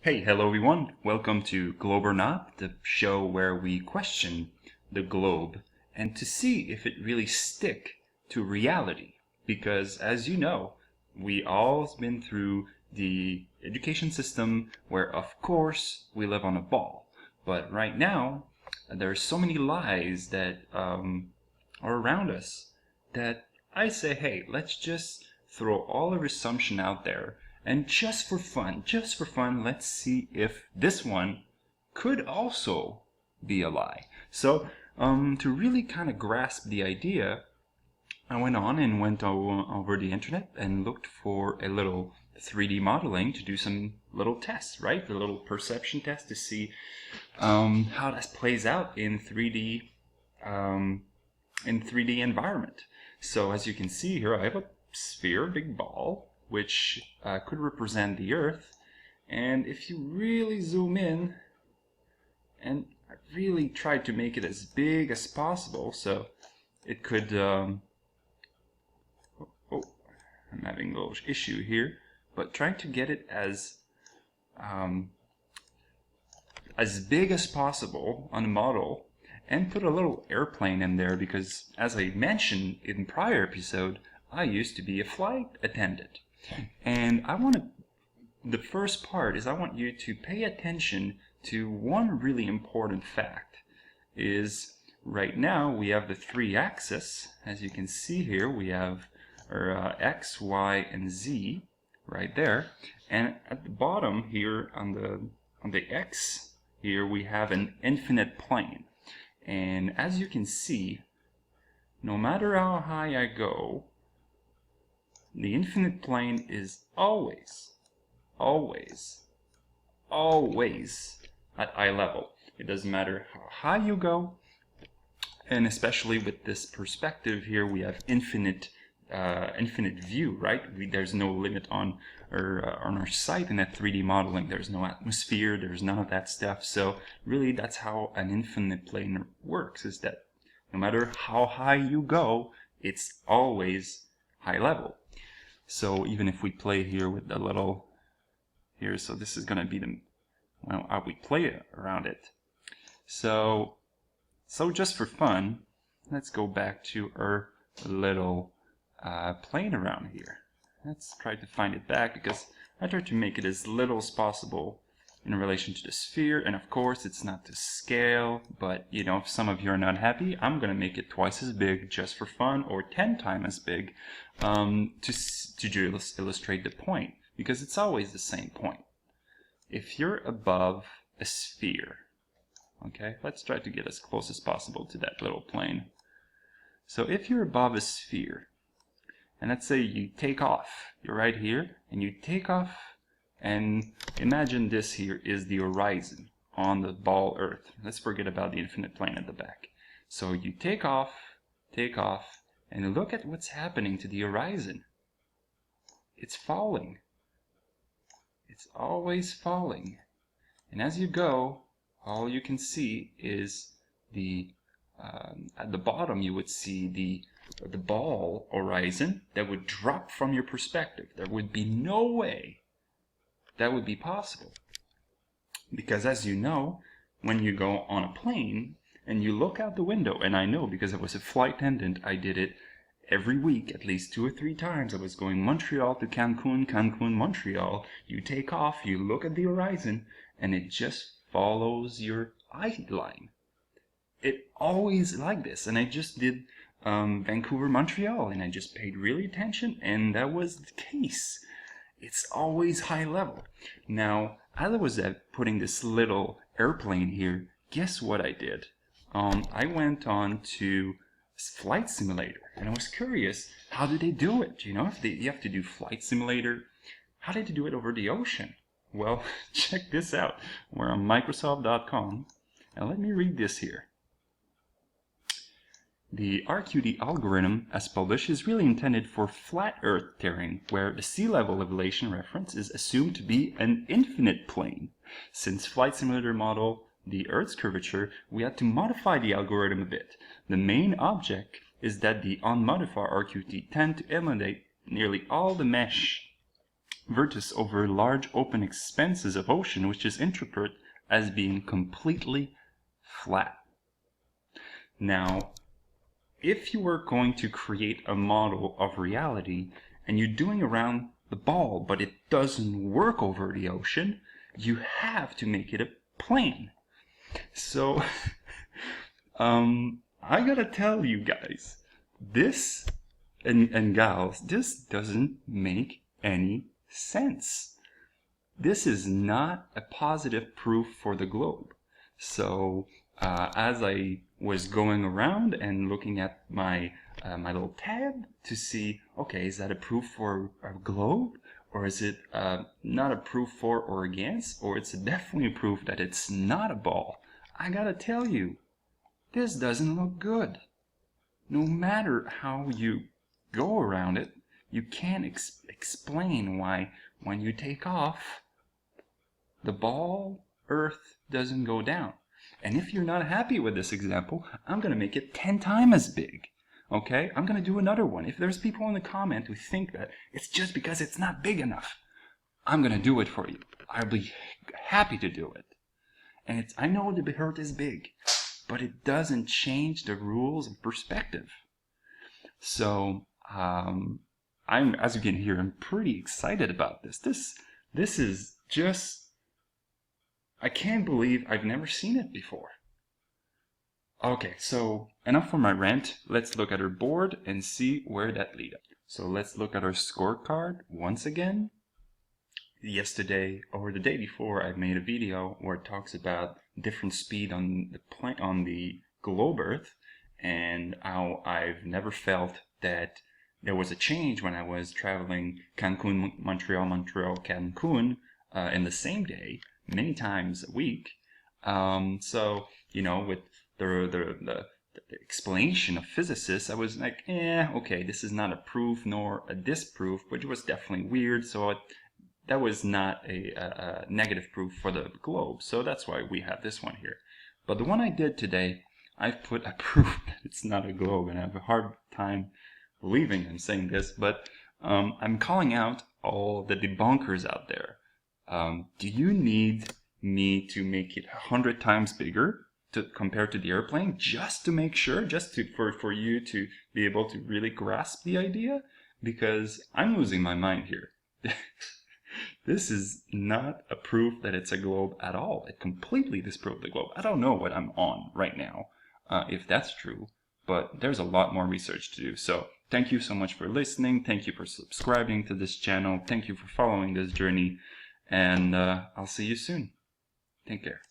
Hello everyone. Welcome to Globe or Not, the show where we question the globe and to see if it really stick to reality. Because as you know, we all been through the education system where of course we live on a ball. But right now, there are so many lies that are around us that I say, hey, let's just throw all our assumption out there and just for fun, let's see if this one could also be a lie. So, to really kind of grasp the idea, I went on and went over the internet and looked for a little 3D modeling to do some little tests, right? A little perception test to see how this plays out in 3D environment. So as you can see here, I have a sphere, big ball, which could represent the Earth. And if you really zoom in, and I really tried to make it as big as possible, so it could. I'm having a little issue here, but trying to get it as big as possible on the model and put a little airplane in there because, as I mentioned in prior episode, I used to be a flight attendant. And the first part is I want you to pay attention to one really important fact is right now we have the three axes. As you can see here, we have our X, Y, and Z right there. And at the bottom here on the X here we have an infinite plane. And as you can see, no matter how high I go, the infinite plane is always at eye level. It doesn't matter how high you go, and especially with this perspective here, we have infinite view, right? There's no limit on our sight in that 3D modeling. There's no atmosphere, there's none of that stuff. So really that's how an infinite plane works, is that no matter how high you go, it's always high level. So even if we play here with the little here, so this is going to be how we play around it. So just for fun, let's go back to our little plane around here. Let's try to find it back because I try to make it as little as possible in relation to the sphere, and of course it's not to scale, but you know, if some of you are not happy, I'm gonna make it twice as big just for fun, or 10 times as big to illustrate the point, because it's always the same point. If you're above a sphere, okay, let's try to get as close as possible to that little plane. So if you're above a sphere, and let's say you take off, you're right here, and you take off, and imagine this here is the horizon on the ball Earth. Let's forget about the infinite plane at the back. So you take off, and look at what's happening to the horizon. It's falling. It's always falling. And as you go, all you can see is at the bottom you would see the ball horizon that would drop from your perspective. There would be no way that would be possible. Because as you know, when you go on a plane and you look out the window, and I know because I was a flight attendant, I did it every week, at least 2 or 3 times. I was going Montreal to Cancun, Montreal. You take off, you look at the horizon, and it just follows your eye line. It always like this, and I just did Vancouver, Montreal, and I just paid really attention, and that was the case. It's always high level. Now, as I was putting this little airplane here, guess what I did? I went on to Flight Simulator, and I was curious, how do they do it? You know, if you have to do Flight Simulator, how did they do it over the ocean? Well, check this out. We're on Microsoft.com, and let me read this here. The RQD algorithm, as published, is really intended for flat Earth terrain, where the sea level elevation reference is assumed to be an infinite plane. Since Flight Simulator model the Earth's curvature, we had to modify the algorithm a bit. The main object is that the unmodified RQT tend to eliminate nearly all the mesh vertex over large open expanses of ocean, which is interpreted as being completely flat. Now, if you were going to create a model of reality and you're doing around the ball, but it doesn't work over the ocean, you have to make it a plane. So, I gotta tell you guys, this and gals, this doesn't make any sense. This is not a positive proof for the globe. So as I was going around and looking at my my little tab to see, okay, is that a proof for a globe, or is it not a proof for or against, or it's definitely a proof that it's not a ball? I gotta tell you, this doesn't look good. No matter how you go around it, you can't explain why when you take off, the ball Earth doesn't go down. And if you're not happy with this example, I'm going to make it 10 times as big. Okay? I'm going to do another one. If there's people in the comment who think that it's just because it's not big enough, I'm going to do it for you. I'll be happy to do it. And I know the Earth is big, but it doesn't change the rules of perspective. So, as you can hear, I'm pretty excited about this. This is just, I can't believe I've never seen it before. Okay, so enough for my rant. Let's look at our board and see where that leads us. So let's look at our scorecard once again. Yesterday or the day before, I made a video where it talks about different speed on the globe Earth, and how I've never felt that there was a change when I was traveling Cancun, Montreal, Cancun in the same day, many times a week. So, you know, with the explanation of physicists, I was like, okay, this is not a proof nor a disproof, but it was definitely weird. So that was not a negative proof for the globe. So that's why we have this one here. But the one I did today, I've put a proof that it's not a globe, and I have a hard time believing I'm saying this, but I'm calling out all the debunkers out there. Do you need me to make it 100 times bigger compared to the airplane, just to make sure, for you to be able to really grasp the idea? Because I'm losing my mind here. This is not a proof that it's a globe at all. It completely disproved the globe. I don't know what I'm on right now, if that's true, but there's a lot more research to do. So thank you so much for listening. Thank you for subscribing to this channel. Thank you for following this journey, and I'll see you soon. Take care.